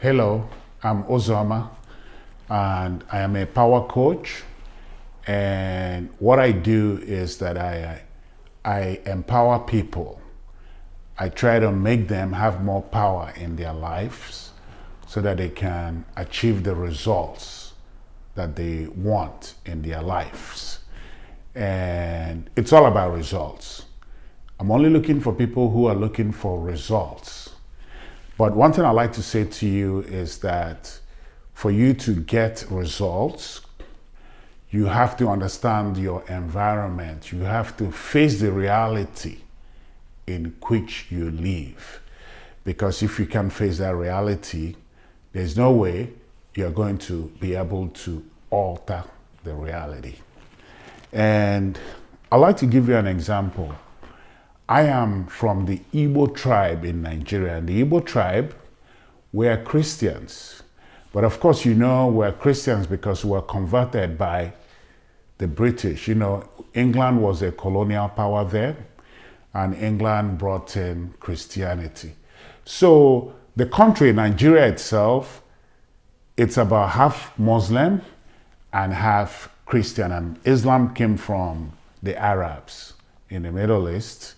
Hello, I'm Ozoma and I am a power coach. And what I do is that I empower people. I try to make them have more power in their lives so that they can achieve the results that they want in their lives. And it's all about results. I'm only looking for people who are looking for results. But one thing I like to say to you is that for you to get results, you have to understand your environment. You have to face the reality in which you live. Because if you can't face that reality, there's no way you're going to be able to alter the reality. And I'd like to give you an example. I am from the Igbo tribe in Nigeria. And the Igbo tribe, we are Christians. But of course, you know, we're Christians because we're converted by the British. You know, England was a colonial power there, and England brought in Christianity. So the country, Nigeria itself, it's about half Muslim and half Christian. And Islam came from the Arabs in the Middle East.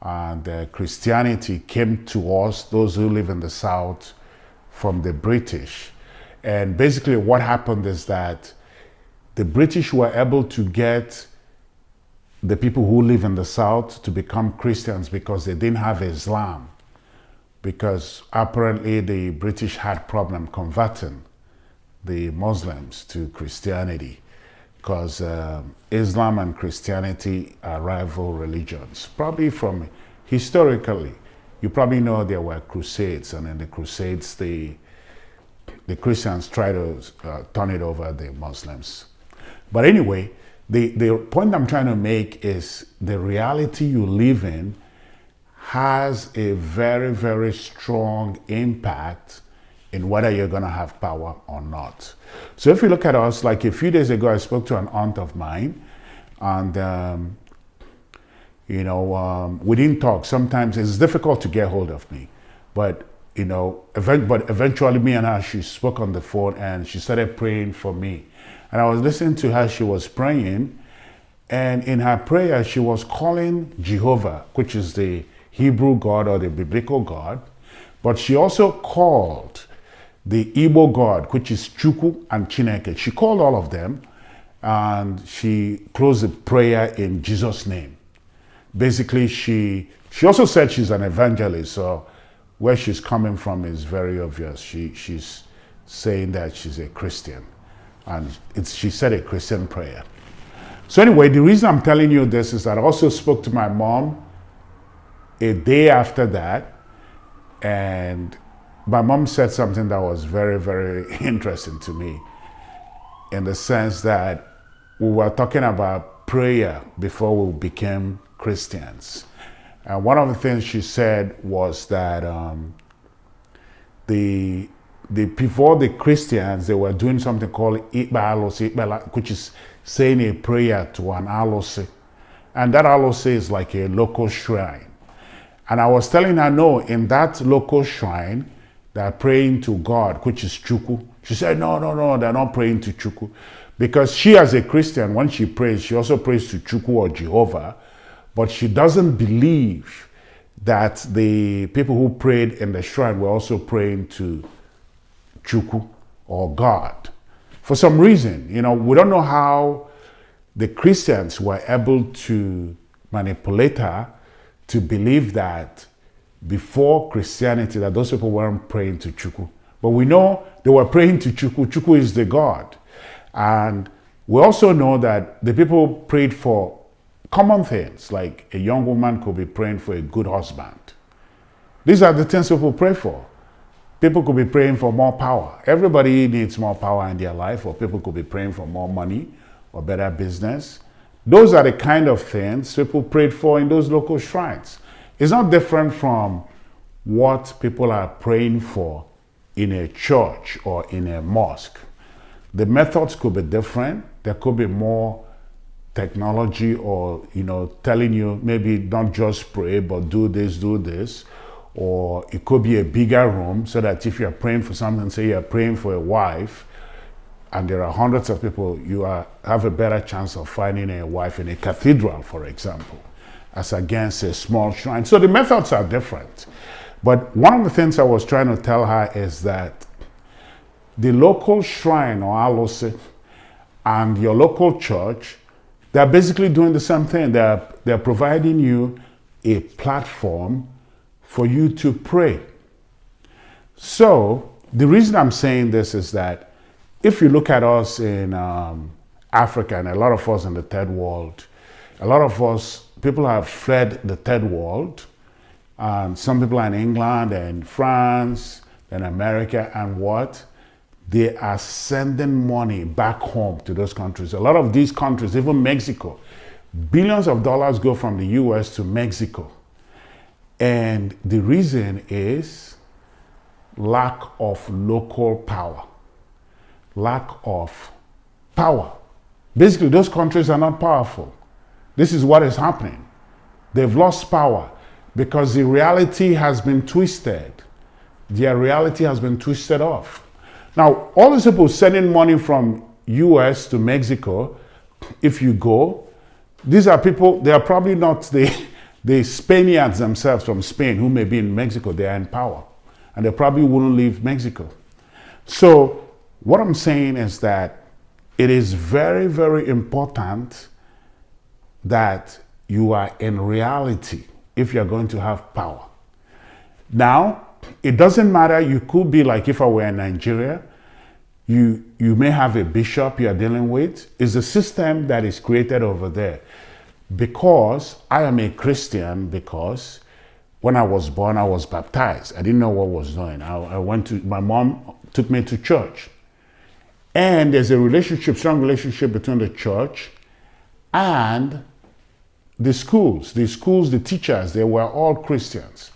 And Christianity came to us, those who live in the South, from the British. And basically what happened is that the British were able to get the people who live in the South to become Christians because they didn't have Islam. Because apparently the British had problem converting the Muslims to Christianity, because Islam and Christianity are rival religions. Probably from historically, you probably know there were crusades, and in the crusades, the Christians try to turn it over the Muslims. But anyway, the point I'm trying to make is the reality you live in has a very, very strong impact in whether you're going to have power or not. So if you look at us, like a few days ago, I spoke to an aunt of mine, and we didn't talk. Sometimes it's difficult to get hold of me, but eventually me and her, she spoke on the phone and she started praying for me. And I was listening to her, she was praying, and in her prayer, she was calling Jehovah, which is the Hebrew God or the biblical God, but she also called the Igbo God, which is Chukwu and Chineke. She called all of them, and she closed the prayer in Jesus' name. Basically, she also said she's an evangelist, so where she's coming from is very obvious. She's saying that she's a Christian, and she said a Christian prayer. So anyway, the reason I'm telling you this is that I also spoke to my mom a day after that, and my mom said something that was very, very interesting to me, in the sense that we were talking about prayer before we became Christians. And one of the things she said was that before the Christians, they were doing something called Ikba Alose, which is saying a prayer to an Alose. And that Alose is like a local shrine. And I was telling her, no, in that local shrine, they're praying to God, which is Chukwu. She said, no, they're not praying to Chukwu. Because she, as a Christian, when she prays, she also prays to Chukwu or Jehovah, but she doesn't believe that the people who prayed in the shrine were also praying to Chukwu or God. For some reason, we don't know how the Christians were able to manipulate her to believe that before Christianity, that those people weren't praying to Chukwu. But we know they were praying to Chukwu. Chukwu is the God. And we also know that the people prayed for common things, like a young woman could be praying for a good husband. These are the things people pray for. People could be praying for more power. Everybody needs more power in their life, or people could be praying for more money or better business. Those are the kind of things people prayed for in those local shrines. It's not different from what people are praying for in a church or in a mosque. The methods could be different. There could be more technology, or telling you maybe don't just pray but do this, or it could be a bigger room, so that if you're praying for something, say you're praying for a wife, and there are hundreds of people, have a better chance of finding a wife in a cathedral, for example, as against a small shrine. So the methods are different. But one of the things I was trying to tell her is that the local shrine or alose and your local church, they're basically doing the same thing. They're providing you a platform for you to pray. So the reason I'm saying this is that if you look at us in Africa, and a lot of us in the third world, a lot of us, people have fled the third world. Some people are in England and France and America, and what? They are sending money back home to those countries. A lot of these countries, even Mexico, billions of dollars go from the US to Mexico. And the reason is lack of local power. Lack of power. Basically, those countries are not powerful. This is what is happening. They've lost power because the reality has been twisted. Their reality has been twisted off. Now, all these people sending money from US to Mexico, if you go, these are people, they are probably not the Spaniards themselves from Spain who may be in Mexico. They are in power, and they probably wouldn't leave Mexico. So what I'm saying is that it is very, very important that you are in reality if you're going to have power. Now, it doesn't matter. You could be like, if I were in Nigeria, you may have a bishop you are dealing with. It's a system that is created over there. Because I am a Christian, because when I was born, I was baptized. I didn't know what I was doing. My mom took me to church. And there's a relationship, strong relationship between the church and the schools. The teachers, they were all Christians.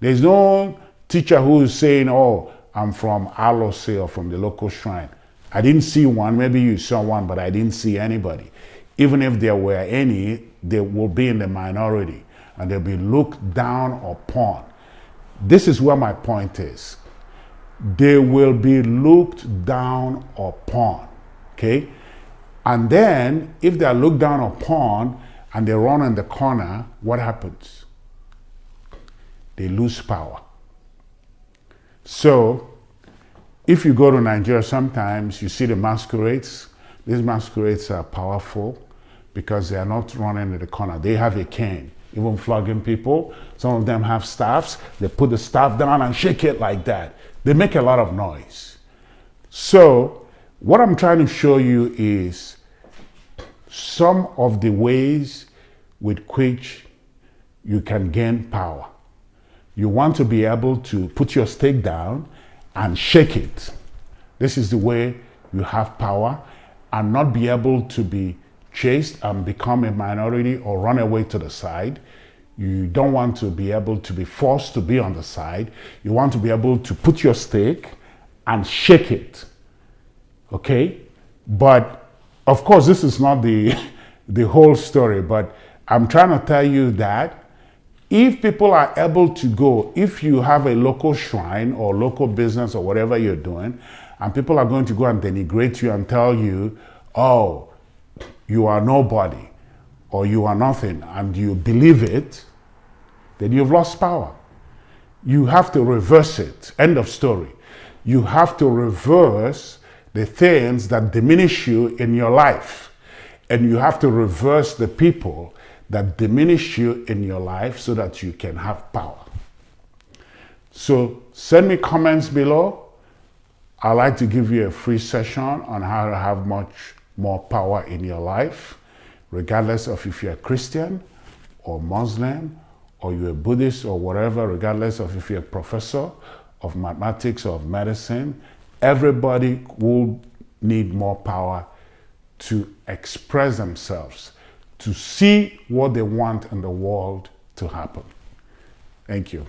There's no teacher who is saying, oh, I'm from Alose or from the local shrine. I didn't see one. Maybe you saw one, but I didn't see anybody. Even if there were any, they will be in the minority and they'll be looked down upon. This is where my point is. They will be looked down upon, okay? And then, if they are looked down upon and they run in the corner, what happens? They lose power. So, if you go to Nigeria, sometimes you see the masquerades. These masquerades are powerful because they are not running in the corner. They have a cane, even flogging people. Some of them have staffs. They put the staff down and shake it like that. They make a lot of noise. So what I'm trying to show you is some of the ways with which you can gain power. You want to be able to put your stake down and shake it. This is the way you have power, and not be able to be chased and become a minority or run away to the side. You don't want to be able to be forced to be on the side. You want to be able to put your stake and shake it. Okay? But of course, this is not the whole story, but I'm trying to tell you that if people are able to go, if you have a local shrine or local business or whatever you're doing, and people are going to go and denigrate you and tell you, oh, you are nobody or you are nothing, and you believe it, then you've lost power. You have to reverse it. End of story. You have to reverse the things that diminish you in your life. And you have to reverse the people that diminish you in your life so that you can have power. So send me comments below. I'd like to give you a free session on how to have much more power in your life, regardless of if you're a Christian or Muslim or you're a Buddhist or whatever, regardless of if you're a professor of mathematics or of medicine. Everybody will need more power to express themselves, to see what they want in the world to happen. Thank you.